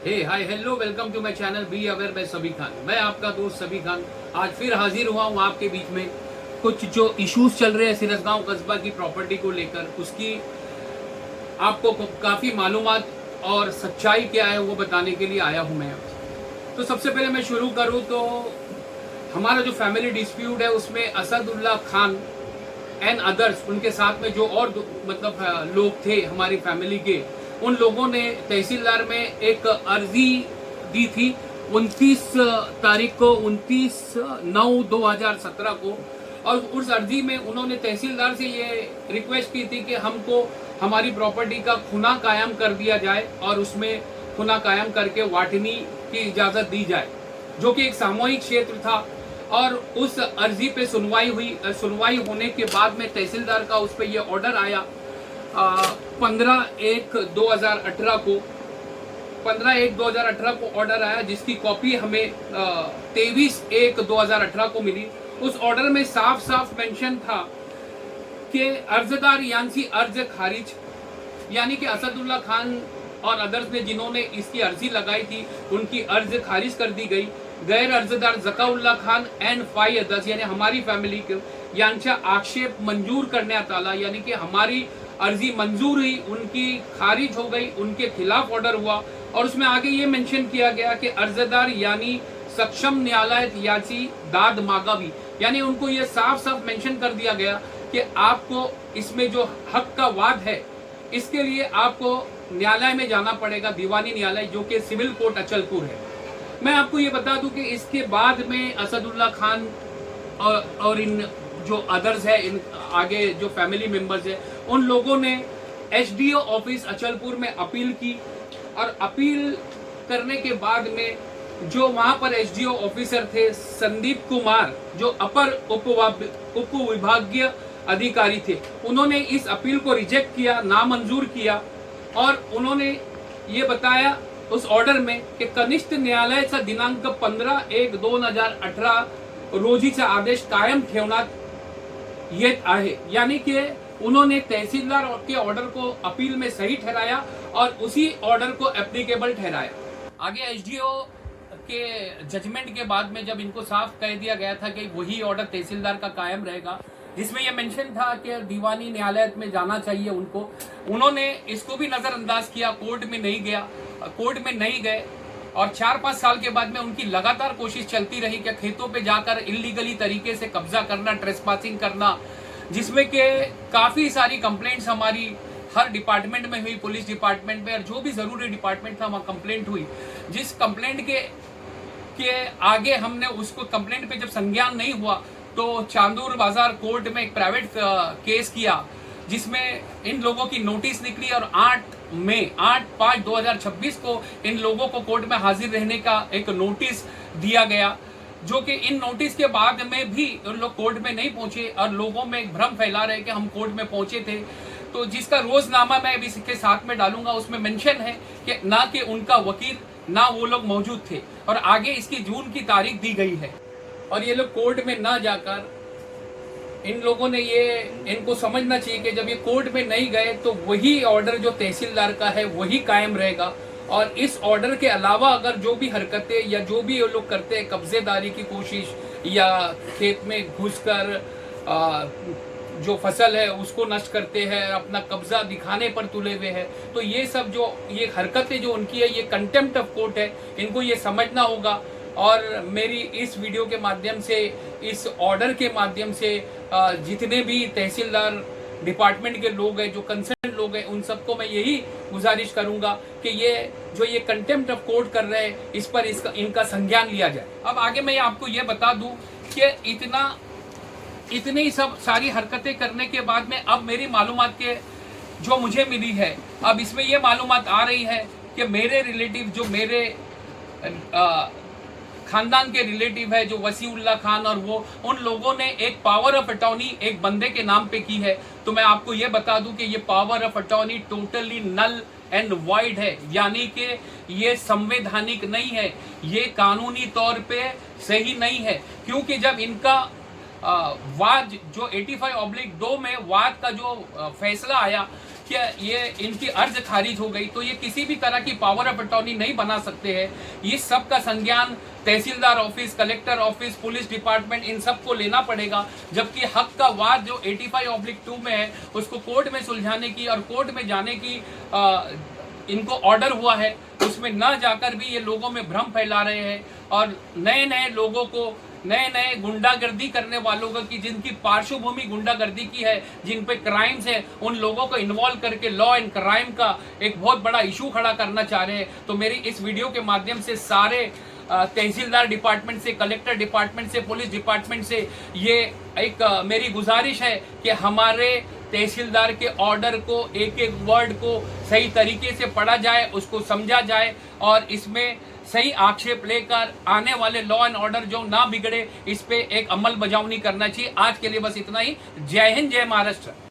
Hey hi hello welcome to my channel be aware by Sabi Khan. मैं आपका दोस्त सबी खान आज फिर हाजिर हुआ हूँ आपके बीच में। कुछ जो इश्यूज चल रहे हैं सिरसगांव कस्बा की प्रॉपर्टी को लेकर, उसकी आपको काफ़ी मालूमात और सच्चाई क्या है वो बताने के लिए आया हूँ मैं। तो सबसे पहले मैं शुरू करूँ तो हमारा जो फैमिली डिस्प्यूट है उसमें असदुल्ला खान एंड अदर्स, उनके साथ में जो और मतलब लोग थे हमारी फैमिली के, उन लोगों ने तहसीलदार में एक अर्जी दी थी 29 तारीख को, 29/9/2017 को। और उस अर्जी में उन्होंने तहसीलदार से ये रिक्वेस्ट की थी कि हमको हमारी प्रॉपर्टी का खुना कायम कर दिया जाए और उसमें खुना कायम करके वाटनी की इजाज़त दी जाए, जो कि एक सामूहिक क्षेत्र था। और उस अर्जी पे सुनवाई हुई। सुनवाई होने के बाद में तहसीलदार का उस पर यह ऑर्डर आया 15/1/2018 को। 15/1/2018 को ऑर्डर आया, जिसकी कॉपी हमें 23/1/2018 को मिली। उस ऑर्डर में साफ साफ मेंशन था कि अर्जदार यानी अर्ज खारिज, यानी कि असदुल्ला खान और अदर्स ने जिन्होंने इसकी अर्जी लगाई थी उनकी अर्ज खारिज कर दी गई। गैर अर्जदार जकाउल्ला खान एंड 5 अदर्स यानी हमारी फॅमिली के यांचा आक्षेप मंजूर करण्यात आला, यानी कि हमारी अर्जी मंजूर हुई, उनकी खारिज हो गई, उनके खिलाफ ऑर्डर हुआ। और उसमें आगे ये मेंशन किया गया कि अर्जदार यानी सक्षम न्यायालय याची दाद मांगावी, यानी उनको ये साफ साफ मेंशन कर दिया गया कि आपको इसमें जो हक का वाद है इसके लिए आपको न्यायालय में जाना पड़ेगा, दीवानी न्यायालय, जो कि सिविल कोर्ट अचलपुर है। मैं आपको ये बता दूं कि इसके बाद में असदुल्ला खान और इन जो अदर्स है, इन आगे जो फैमिली मेंबर्स है, उन लोगों ने एसडीओ ऑफिस अचलपुर में अपील की। और अपील करने के बाद में जो वहां पर एसडीओ ऑफिसर थे संदीप कुमार, जो अपर उप विभागीय अधिकारी थे, उन्होंने इस अपील को रिजेक्ट किया, नामंजूर किया। और उन्होंने ये बताया उस ऑर्डर में कि कनिष्ठ न्यायालयाचा दिनांक 15/1/2018 रोजीचा आदेश कायम ठेवण्यात येत आहे, यानी कि उन्होंने तहसीलदार के ऑर्डर को अपील में सही ठहराया और उसी ऑर्डर को एप्लीकेबल ठहराया। आगे एसडीओ के जजमेंट के बाद में जब इनको साफ कह दिया गया था कि वही ऑर्डर तहसीलदार का कायम रहेगा, जिसमें यह मेंशन था कि दीवानी न्यायालय में जाना चाहिए उनको, उन्होंने इसको भी नजरअंदाज किया, कोर्ट में नहीं गए। और 4-5 साल के बाद में उनकी लगातार कोशिश चलती रही कि खेतों पे जाकर इलीगली तरीके से कब्जा करना, ट्रेसपासिंग करना, जिसमें कि काफी सारी कंप्लेंट्स हमारी हर डिपार्टमेंट में हुई, पुलिस डिपार्टमेंट में और जो भी जरूरी डिपार्टमेंट था वहाँ कंप्लेंट हुई। जिस कंप्लेंट के आगे हमने उसको कंप्लेंट पे जब संज्ञान नहीं हुआ तो चांदूर बाजार कोर्ट में एक प्राइवेट केस किया, जिसमें इन लोगों की नोटिस निकली और 8/5/2026 को इन लोगों को कोर्ट में हाजिर रहने का एक नोटिस दिया गया, जो कि इन नोटिस के बाद में भी उन लोग कोर्ट में नहीं पहुंचे और लोगों में एक भ्रम फैला रहे कि हम कोर्ट में पहुंचे थे। तो जिसका रोजनामा मैं अभी इसके साथ में डालूंगा, उसमें मेंशन है कि ना कि उनका वकील ना वो लोग मौजूद थे। और आगे इसकी जून की तारीख दी गई है और ये लोग कोर्ट में ना जाकर, इन लोगों ने इनको समझना चाहिए कि जब ये कोर्ट में नहीं गए तो वही ऑर्डर जो तहसीलदार का है वही कायम रहेगा। और इस ऑर्डर के अलावा अगर जो भी हरकतें या जो भी ये लोग करते हैं, कब्जेदारी की कोशिश या खेत में घुसकर जो फसल है उसको नष्ट करते हैं, अपना कब्जा दिखाने पर तुले हुए हैं, तो ये सब जो ये हरकतें जो उनकी है ये कंटेम्प्ट ऑफ कोर्ट है, इनको ये समझना होगा। और मेरी इस वीडियो के माध्यम से, इस ऑर्डर के माध्यम से जितने भी तहसीलदार डिपार्टमेंट के लोग हैं, जो कंसर्न लोग हैं, उन सबको मैं यही गुजारिश करूंगा कि ये कंटेम्प्ट ऑफ कोर्ट कर रहे हैं, इस पर इनका संज्ञान लिया जाए। अब आगे मैं आपको ये बता दूं कि इतनी सब सारी हरकतें करने के बाद में अब मेरी मालूमात के जो मुझे मिली है, अब इसमें ये मालूमात आ रही है कि मेरे रिलेटिव, जो मेरे खानदान के रिलेटिव है, जो वसीउल्ला खान, और वो उन लोगों ने एक पावर ऑफ अटॉर्नी एक बंदे के नाम पे की है। तो मैं आपको ये बता दूं कि ये power of attorney totally null and void है, यानी कि ये संवैधानिक नहीं है, ये कानूनी तौर पे सही नहीं है। क्योंकि जब इनका वाद जो 85/2 में वाद का जो फैसला आया क्या ये इनकी अर्ज खारिज हो गई तो ये किसी भी तरह की पावर ऑफ अटॉर्नी नहीं बना सकते हैं। ये सब का संज्ञान tehsildar office, collector office, police department, इन सब को लेना पड़ेगा। जबकि हक का वाद जो 85/2 में है उसको कोर्ट में सुलझाने की और कोर्ट में जाने की इनको ऑर्डर हुआ है, उसमें न जाकर भी ये लोगों में भ्रम फैला रहे हैं और नए नए लोगों को, नए नए गुंडागर्दी करने वालों को, कि जिनकी पार्श्वभूमि गुंडागर्दी की है, जिन पे क्राइम्स है, उन लोगों को इन्वॉल्व करके लॉ एंड क्राइम का एक बहुत बड़ा इशू खड़ा करना चाह रहे हैं। तो मेरी इस वीडियो के माध्यम से सारे तहसीलदार डिपार्टमेंट से, कलेक्टर डिपार्टमेंट से, पुलिस डिपार्टमेंट से ये एक मेरी गुजारिश है कि हमारे तहसीलदार के ऑर्डर को, एक एक वर्ड को सही तरीके से पढ़ा जाए, उसको समझा जाए और इसमें सही आक्षेप लेकर आने वाले लॉ एंड ऑर्डर जो ना बिगड़े, इस पे एक अमल बजावनी करना चाहिए। आज के लिए बस इतना ही। जय हिंद, जय महाराष्ट्र।